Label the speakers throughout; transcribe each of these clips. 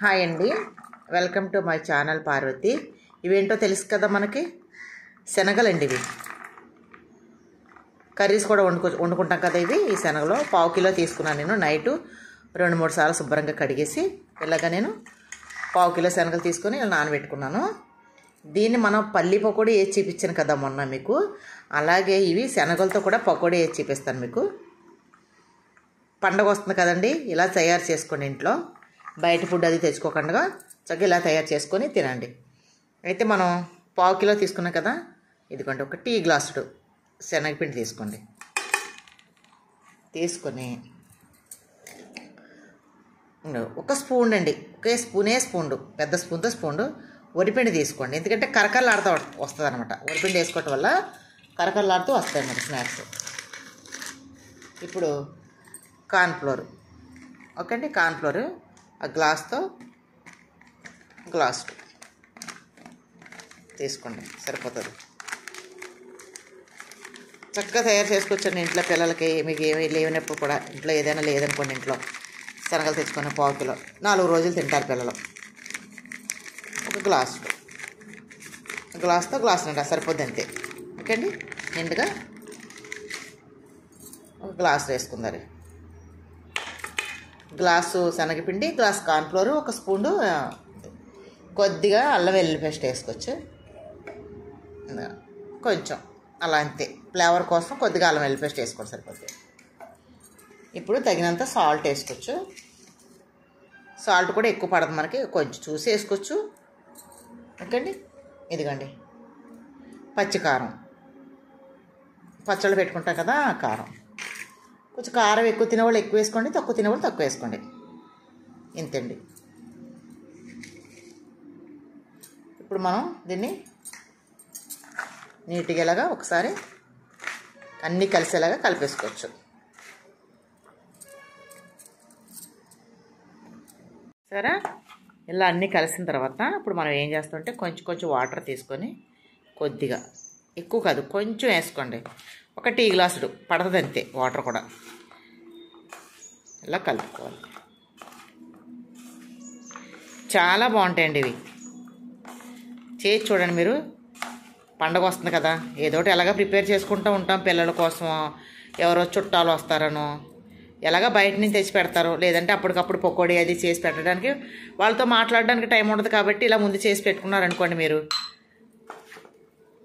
Speaker 1: Hi అండి, welcome to my channel Parvathi. ఇవేంటో తెలుసు కదా మనకి, శనగలండి. ఇవి కర్రీస్ కూడా వండుకుంటాం కదా. ఈ శనగలు పావు కిలో తీసుకున్నాను నేను. నైటు 2-3 సార్లు శుభ్రంగా కడిగేసి ఇలాగా నేను పావు కిలో శనగలు తీసుకొని ఇలా నానబెట్టుకున్నాను. దీన్ని మనం పల్లి పకోడీ వేసి చూపించాను కదా మొన్న మీకు, అలాగే ఇవి శనగలతో కూడా పకోడీ వేసి చూపిస్తాను మీకు. పండగ వస్తుంది కదండి, ఇలా తయారు చేసుకోండి ఇంట్లో. బయట ఫుడ్ అది తెచ్చుకోకుండా చక్కగా ఇలా తయారు చేసుకొని తినండి. అయితే మనం పావు కిలో తీసుకున్నాం కదా, ఇదిగోండి ఒక టీ గ్లాసుడు శనగపిండి తీసుకోండి. తీసుకొని ఒక స్పూన్ అండి, ఒకే స్పూన్, పెద్ద స్పూన్తో స్పూన్ వరిపిండి తీసుకోండి. ఎందుకంటే కరకరలాడుతూ వస్తుంది అనమాట. వరిపిండి వేసుకోవటం వల్ల కరకరలాడుతూ వస్తాయి అన్నమాట స్నాక్స్. ఇప్పుడు కార్న్ఫ్లోర్, ఓకే అండి, కార్న్ఫ్లోర్ ఆ గ్లాస్తో గ్లాసు తీసుకోండి, సరిపోతుంది. చక్కగా తయారు చేసుకొచ్చండి ఇంట్లో పిల్లలకి. మీకు ఏమీ లేనప్పుడు కూడా, ఇంట్లో ఏదైనా లేదనుకోండి, ఇంట్లో శనగలు తెచ్చుకొని పావు కిలో 4 రోజులు తింటారు పిల్లలు. ఒక గ్లాస్తో గ్లాస్ నిండా సరిపోద్ది అంతే. ఓకే అండి, నిండుగా ఒక గ్లాస్ వేసుకుందారు. గ్లాసు శనగపిండి, గ్లాస్ కార్న్ఫ్లోర్, ఒక స్పూను కొద్దిగా అల్లం వెల్లుల్లి పేస్ట్ వేసుకోవచ్చు. కొంచెం అలా అంతే, ఫ్లేవర్ కోసం కొద్దిగా అల్లం వెల్లుల్లి పేస్ట్ వేసుకోండి, సరిపోతుంది. ఇప్పుడు తగినంత సాల్ట్ వేసుకోవచ్చు. సాల్ట్ కూడా ఎక్కువ పడదు మనకి, కొంచెం చూసి వేసుకోవచ్చు. ఓకే అండి, ఇదిగోండి పచ్చికారం, పచ్చళ్ళు పెట్టుకుంటాం కదా ఆ కారం. కొంచెం కారం ఎక్కువ తినేవాళ్ళు ఎక్కువ వేసుకోండి, తక్కువ తినేవాళ్ళు తక్కువ వేసుకోండి. ఇంతండి. ఇప్పుడు మనం దీన్ని నీట్గా ఇలాగా ఒకసారి అన్నీ కలిసేలాగా కలిపేసుకోవచ్చు. సరే, ఇలా అన్నీ కలిసిన తర్వాత ఇప్పుడు మనం ఏం చేస్తామంటే కొంచెం వాటర్ తీసుకొని కొద్దిగా, ఎక్కువ కాదు కొంచెం వేసుకోండి. ఒక టీ గ్లాసుడు పడుతుంది అంతే. వాటర్ కూడా ఇలా కలుపుకోవాలి. చాలా బాగుంటాయండి ఇవి. చేసి చూడండి మీరు. పండగ వస్తుంది కదా, ఏదోటి ఎలాగ ప్రిపేర్ చేసుకుంటూ ఉంటాం. పిల్లల కోసం, ఎవరో చుట్టాలు వస్తారనో, ఎలాగ బయట నుంచి తెచ్చి పెడతారు, లేదంటే అప్పటికప్పుడు పకోడీ అది చేసి పెట్టడానికి వాళ్ళతో మాట్లాడడానికి టైం ఉండదు. కాబట్టి ఇలా ముందు చేసి పెట్టుకున్నారనుకోండి మీరు,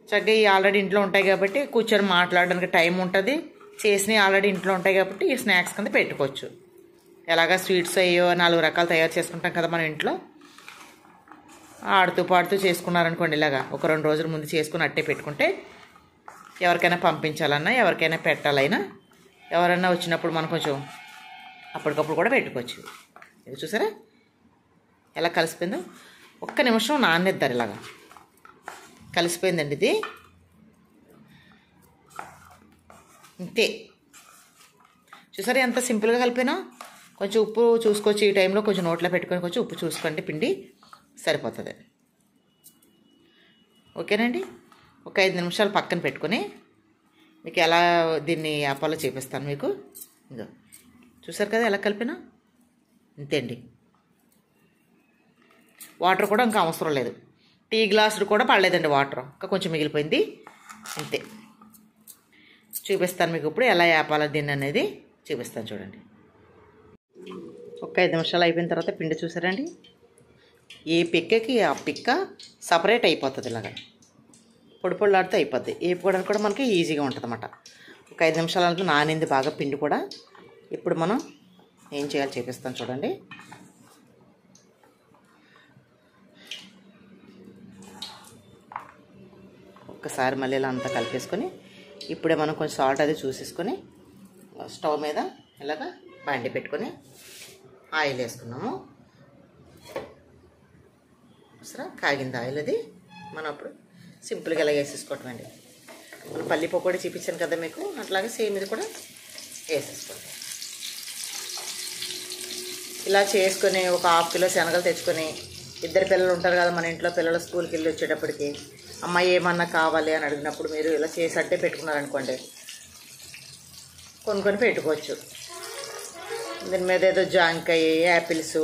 Speaker 1: చక్కగా ఆల్రెడీ ఇంట్లో ఉంటాయి కాబట్టి కూర్చొని మాట్లాడడానికి టైం ఉంటుంది. చేసినవి ఆల్రెడీ ఇంట్లో ఉంటాయి కాబట్టి ఈ స్నాక్స్ కింద పెట్టుకోవచ్చు. ఎలాగా స్వీట్స్ అయ్యో 4 రకాలు తయారు చేసుకుంటాం కదా మనం ఇంట్లో. ఆడుతూ పాడుతూ చేసుకున్నారనుకోండి, ఇలాగా ఒక 2 రోజుల ముందు చేసుకుని అట్టే పెట్టుకుంటే ఎవరికైనా పంపించాలన్నా, ఎవరికైనా పెట్టాలైనా, ఎవరైనా వచ్చినప్పుడు మనం కొంచెం అప్పటికప్పుడు కూడా పెట్టుకోవచ్చు. ఇది చూసారా ఎలా కలిసిపోయిందో. ఒక్క నిమిషం నానేద్దారు. ఇలాగా కలిసిపోయిందండి ఇది, అంతే. చూసారా ఎంత సింపుల్గా కలిపినా. కొంచెం ఉప్పు చూసుకోవచ్చు ఈ టైంలో, కొంచెం నోట్లో పెట్టుకొని కొంచెం ఉప్పు చూసుకోండి, పిండి సరిపోతుంది. ఓకేనండి, ఒక 5 నిమిషాలు పక్కన పెట్టుకొని మీకు ఎలా దీన్ని ఆపాలో చూపిస్తాను మీకు. ఇదో చూసారు కదా ఎలా కలిపినా, అంతే అండి. వాటర్ కూడా ఇంకా అవసరం లేదు. టీ గ్లాసులు కూడా పడలేదండి వాటర్, ఇంకా కొంచెం మిగిలిపోయింది అంతే. చూపిస్తాను మీకు ఇప్పుడు ఎలా ఆపాలో దీన్ని అనేది చూపిస్తాను చూడండి. ఒక 5 నిమిషాలు అయిపోయిన తర్వాత పిండి చూసారండి, ఏ పిక్కకి ఆ పిక్క సపరేట్ అయిపోతుంది. ఇలాగా పొడి పొడిలాడితే అయిపోద్ది. వేపుకోవడానికి కూడా మనకి ఈజీగా ఉంటుంది అన్నమాట. ఒక 5 నిమిషాలు నానింది బాగా పిండి కూడా. ఇప్పుడు మనం ఏం చేయాలో చూపిస్తాను చూడండి. ఒక్కసారి మళ్ళీ ఇలా అంతా కలిపేసుకొని ఇప్పుడే మనం కొంచెం సాల్ట్ అది చూసేసుకొని స్టవ్ మీద ఇలాగా బాండి పెట్టుకొని ఆయిల్ వేసుకున్నాము. సరే, కాగింది ఆయిల్. అది మనం అప్పుడు సింపుల్గా ఇలా వేసేసుకోవటం అండి. మనం పల్లి పకోడీ చూపించాను కదా మీకు, అట్లాగే సేమ్ ఇది కూడా వేసేసుకోండి. ఇలా చేసుకొని ఒక 1/2 కిలో శనగలు తెచ్చుకొని, 2 పిల్లలు ఉంటారు కదా మన ఇంట్లో, పిల్లలు స్కూల్కి వెళ్ళి వచ్చేటప్పటికి అమ్మాయి ఏమన్నా కావాలి అని అడిగినప్పుడు మీరు ఇలా చేసి అట్టే పెట్టుకున్నారనుకోండి, కొన్ని పెట్టుకోవచ్చు. దీని మీద ఏదో జాంకాయ, యాపిల్స్,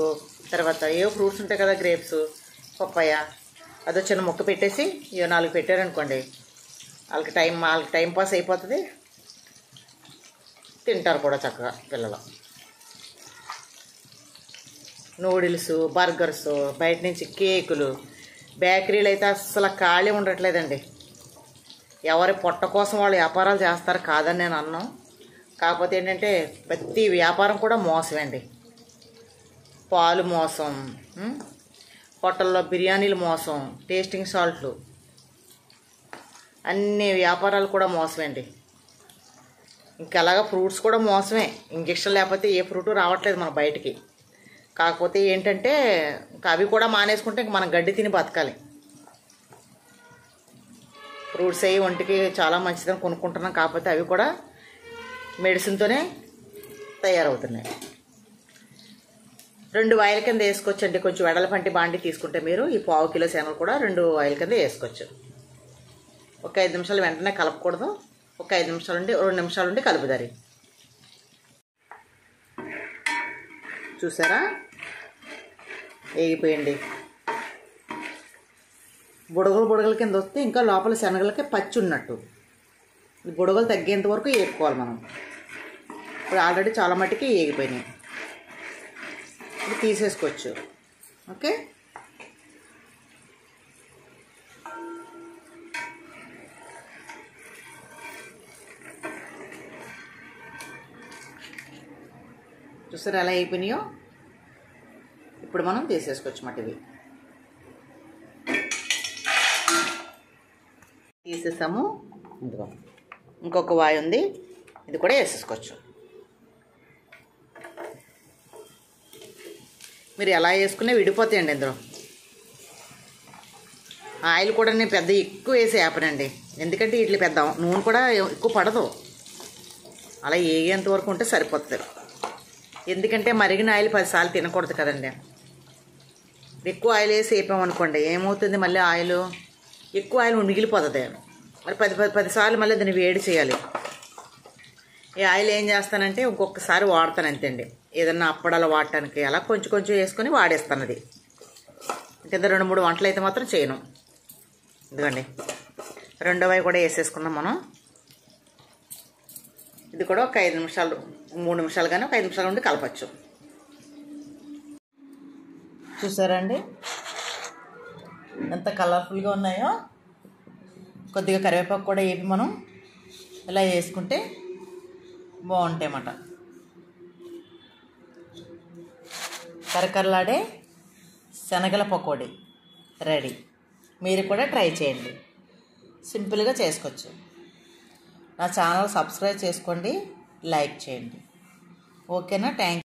Speaker 1: తర్వాత ఏవో ఫ్రూట్స్ ఉంటాయి కదా, గ్రేప్స్, పప్పాయ, అదో చిన్న ముక్క పెట్టేసి 4 పెట్టారనుకోండి, వాళ్ళకి టైం పాస్ అయిపోతుంది, తింటారు కూడా చక్కగా పిల్లలు. నూడిల్స్, బర్గర్స్, బయట నుంచి కేకులు, బేకరీలు అయితే అస్సలు ఖాళీ ఉండట్లేదండి. ఎవరి పొట్ట కోసం వాళ్ళు వ్యాపారాలు చేస్తారు కాదని నేను అన్నాను. కాకపోతే ఏంటంటే ప్రతి వ్యాపారం కూడా మోసమండి. పాలు మోసం, హోటల్లో బిర్యానీలు మోసం, టేస్టింగ్ సాల్ట్లు, అన్ని వ్యాపారాలు కూడా మోసమండి. ఇంకా అలాగా ఫ్రూట్స్ కూడా మోసమే. ఇంజక్షన్ లేకపోతే ఏ ఫ్రూటు రావట్లేదు మన బయటికి. కాకపోతే ఏంటంటే ఇంకా అవి కూడా మానేసుకుంటే ఇంక మనం గడ్డి తిని బతకాలి. ఫ్రూట్స్ అవి ఒంటికి చాలా మంచిదని కొనుక్కుంటున్నాం, కాకపోతే అవి కూడా మెడిసిన్తోనే తయారవుతున్నాయి. 2 ఆయిల్ కింద వేసుకోవచ్చండి. కొంచెం వెడల్పంటి బాండి తీసుకుంటే మీరు ఈ 1/2 కిలో శనగలు కూడా 2 ఆయిల్ కింద వేసుకోవచ్చు. ఒక 5 నిమిషాలు వెంటనే కలపకూడదు. ఒక 5 నిమిషాలు ఉండి 2 నిమిషాలు ఉండి కలుపుదారి. చూసారా, వేగిపోయింది. బుడగలు కింద వస్తే ఇంకా లోపల శనగలకి పచ్చి ఉన్నట్టు. ఈ బుడగలు తగ్గేంత వరకు వేపుకోవాలి మనం. ఇప్పుడు ఆల్రెడీ చాలా మట్టికి వేగిపోయినాయి. ఇప్పుడు తీసేసుకోవచ్చు. ఓకే, చూసారా ఎలా అయిపోయినాయో. ఇప్పుడు మనం తీసేసుకోవచ్చు మట్టివి. తీసేసాము. ఇందులో ఇంకొక వాయి ఉంది, ఇది కూడా వేసేసుకోవచ్చు. మీరు ఎలా వేసుకునే విడిపోతాయండి. ఇందులో ఆయిల్ కూడా నేను పెద్ద ఎక్కువ వేసి వేపనండి, ఎందుకంటే వీటికి పెద్ద నూనె కూడా ఎక్కువ పడదు. అలా వేగేంత వరకు ఉంటే సరిపోతుంది. ఎందుకంటే మరిగిన ఆయిల్ 10 సార్లు తినకూడదు కదండి. ఎక్కువ ఆయిల్ వేసి వేపామనుకోండి ఏమవుతుంది, మళ్ళీ ఎక్కువ ఆయిల్ మిగిలిపోతుంది. మరి 10 సార్లు మళ్ళీ దాన్ని వేడి చేయాలి. ఈ ఆయిల్ ఏం చేస్తానంటే ఇంకొకసారి వాడతాను అంతేండి. ఏదన్నా అప్పడాలు వాడటానికి అలా కొంచెం కొంచెం వేసుకొని వాడేస్తాను. అది కింద 2-3 వంటలు అయితే మాత్రం చేయను. ఇదిగోండి, 2వ కూడా వేసేసుకున్నాం మనం. ఇది కూడా ఒక 5 నిమిషాలు, 3 నిమిషాలు కానీ ఒక 5 నిమిషాలు ఉండి కలపచ్చు. చూసారా అండి ఎంత కలర్ఫుల్గా ఉన్నాయో. కొద్దిగా కరివేపాకు కూడా వేపి మనం ఇలా వేసుకుంటే బాగుంటాయి అన్నమాట. కరకరలాడే శనగల పకోడీ రెడీ. మీరు కూడా ట్రై చేయండి, సింపుల్గా చేసుకోవచ్చు. నా ఛానల్ సబ్స్క్రైబ్ చేసుకోండి, లైక్ చేయండి. ఓకేనా? Thank you.